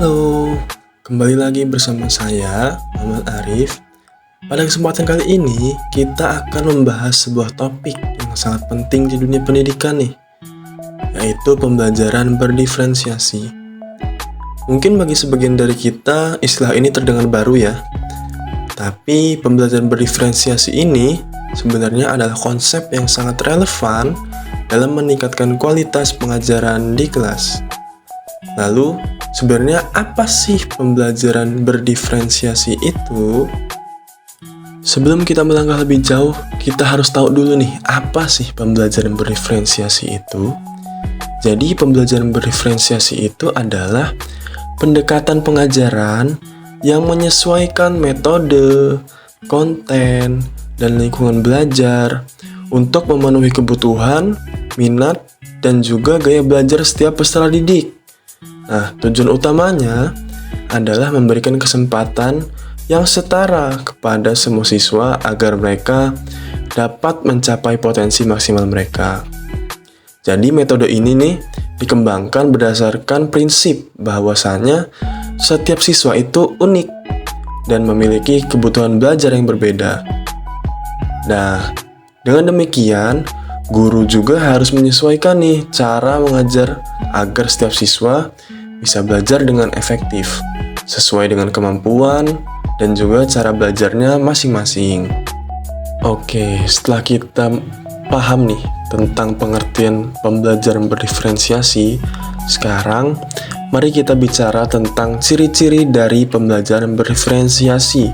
Halo, kembali lagi bersama saya, Muhammad Arif. Pada kesempatan kali ini, kita akan membahas sebuah topik yang sangat penting di dunia pendidikan nih, yaitu pembelajaran berdiferensiasi. Mungkin bagi sebagian dari kita, istilah ini terdengar baru ya. Tapi pembelajaran berdiferensiasi ini sebenarnya adalah konsep yang sangat relevan dalam meningkatkan kualitas pengajaran di kelas. Lalu, sebenarnya apa sih pembelajaran berdiferensiasi itu? Sebelum kita melangkah lebih jauh, kita harus tahu dulu nih, apa sih pembelajaran berdiferensiasi itu? Jadi, pembelajaran berdiferensiasi itu adalah pendekatan pengajaran yang menyesuaikan metode, konten, dan lingkungan belajar untuk memenuhi kebutuhan, minat, dan juga gaya belajar setiap peserta didik. Nah, tujuan utamanya adalah memberikan kesempatan yang setara kepada semua siswa agar mereka dapat mencapai potensi maksimal mereka. Jadi metode ini nih dikembangkan berdasarkan prinsip bahwasanya setiap siswa itu unik dan memiliki kebutuhan belajar yang berbeda. Nah, dengan demikian, guru juga harus menyesuaikan nih cara mengajar agar setiap siswa bisa belajar dengan efektif, sesuai dengan kemampuan dan juga cara belajarnya masing-masing. Oke, setelah kita paham nih tentang pengertian pembelajaran berdiferensiasi, sekarang mari kita bicara tentang ciri-ciri dari pembelajaran berdiferensiasi.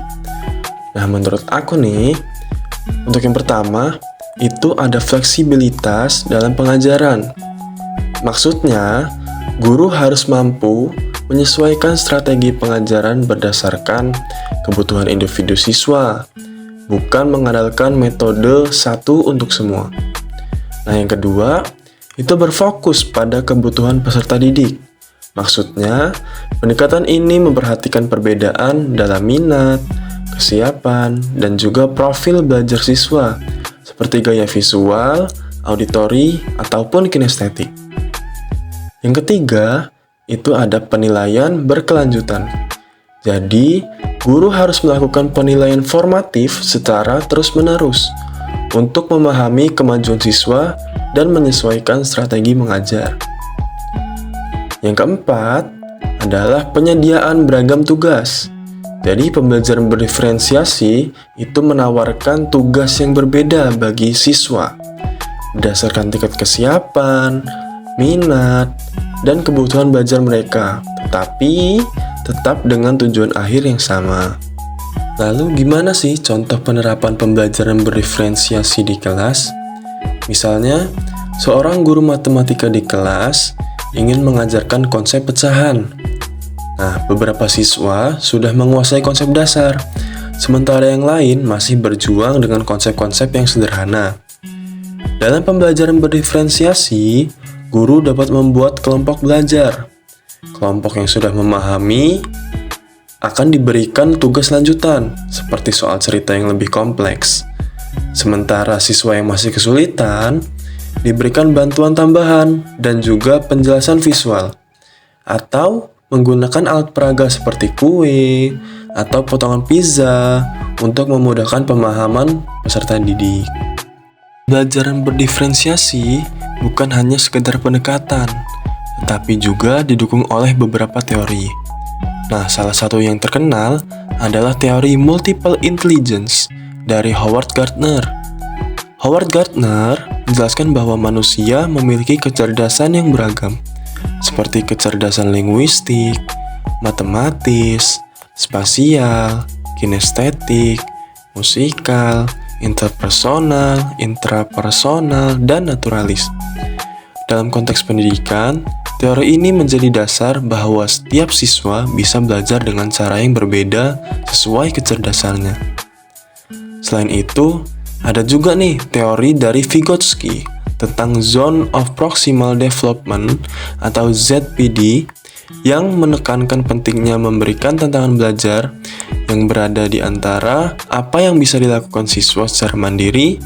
Nah, menurut aku nih, untuk yang pertama, itu ada fleksibilitas dalam pengajaran. Maksudnya, guru harus mampu menyesuaikan strategi pengajaran berdasarkan kebutuhan individu siswa, bukan mengandalkan metode satu untuk semua. Nah, yang kedua, itu berfokus pada kebutuhan peserta didik. Maksudnya, pendekatan ini memperhatikan perbedaan dalam minat, kesiapan, dan juga profil belajar siswa, seperti gaya visual, auditori, ataupun kinestetik. Yang ketiga, itu ada penilaian berkelanjutan. Jadi, guru harus melakukan penilaian formatif secara terus-menerus untuk memahami kemajuan siswa dan menyesuaikan strategi mengajar. Yang keempat, adalah penyediaan beragam tugas. Jadi, pembelajaran berdiferensiasi itu menawarkan tugas yang berbeda bagi siswa berdasarkan tingkat kesiapan, minat, dan kebutuhan belajar mereka, tetapi tetap dengan tujuan akhir yang sama. Lalu gimana sih contoh penerapan pembelajaran berdiferensiasi di kelas? Misalnya, seorang guru matematika di kelas ingin mengajarkan konsep pecahan. Nah, beberapa siswa sudah menguasai konsep dasar, sementara yang lain masih berjuang dengan konsep-konsep yang sederhana. Dalam pembelajaran berdiferensiasi, guru dapat membuat kelompok belajar. Kelompok yang sudah memahami akan diberikan tugas lanjutan, seperti soal cerita yang lebih kompleks. Sementara siswa yang masih kesulitan, diberikan bantuan tambahan dan juga penjelasan visual, atau menggunakan alat peraga seperti kue atau potongan pizza untuk memudahkan pemahaman peserta didik. Pembelajaran berdiferensiasi bukan hanya sekedar pendekatan, tetapi juga didukung oleh beberapa teori. Nah, salah satu yang terkenal adalah teori multiple intelligence dari Howard Gardner. Howard Gardner menjelaskan bahwa manusia memiliki kecerdasan yang beragam, seperti kecerdasan linguistik, matematis, spasial, kinestetik, musikal, interpersonal, intrapersonal, dan naturalis. Dalam konteks pendidikan, teori ini menjadi dasar bahwa setiap siswa bisa belajar dengan cara yang berbeda sesuai kecerdasannya. Selain itu, ada juga nih teori dari Vygotsky tentang Zone of Proximal Development atau ZPD yang menekankan pentingnya memberikan tantangan belajar yang berada di antara apa yang bisa dilakukan siswa secara mandiri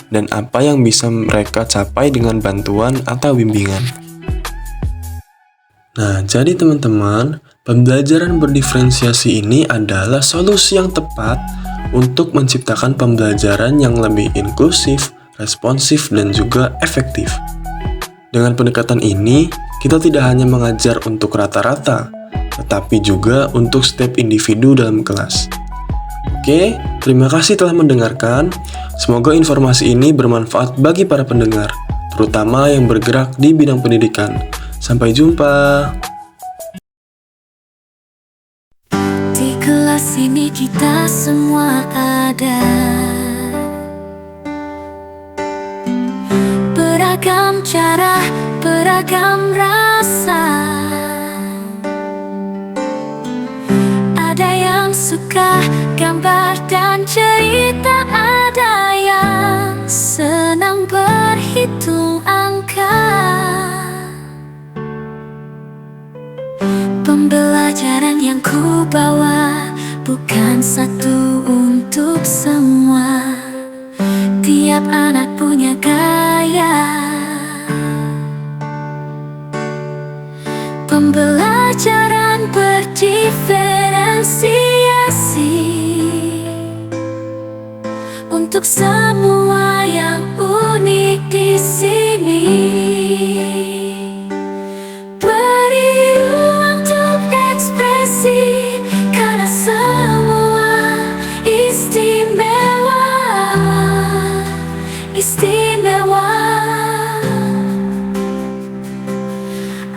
dan apa yang bisa mereka capai dengan bantuan atau bimbingan. Nah, jadi teman-teman, Pembelajaran berdiferensiasi ini adalah solusi yang tepat untuk menciptakan pembelajaran yang lebih inklusif, responsif, dan juga efektif. Dengan pendekatan ini, kita tidak hanya mengajar untuk rata-rata, tetapi juga untuk setiap individu dalam kelas. Oke, terima kasih telah mendengarkan. Semoga informasi ini bermanfaat bagi para pendengar, terutama yang bergerak di bidang pendidikan. Sampai jumpa. Di kelas ini kita semua ada, beragam cara, beragam rasa. Ada yang suka gambar dan cerita, ada yang senang berhitung angka. Pembelajaran yang ku bawa bukan satu untuk semua. Tiap anak punya gaya. Pembelajaran berdiferensiasi untuk semua yang unik di sini. Beri ruang untuk ekspresi, karena semua istimewa, istimewa.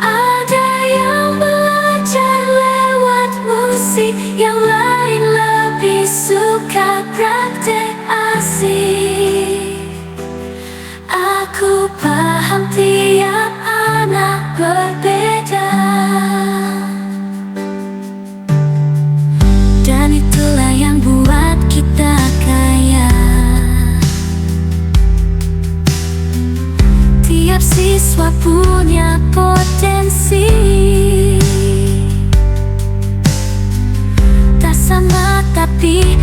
Ada yang belajar lewat musik, yang lain lebih suka praktek asik. Aku paham tiap anak berbeda, dan itulah yang buat kita kaya. Tiap siswa punya potensi, tak sama tapi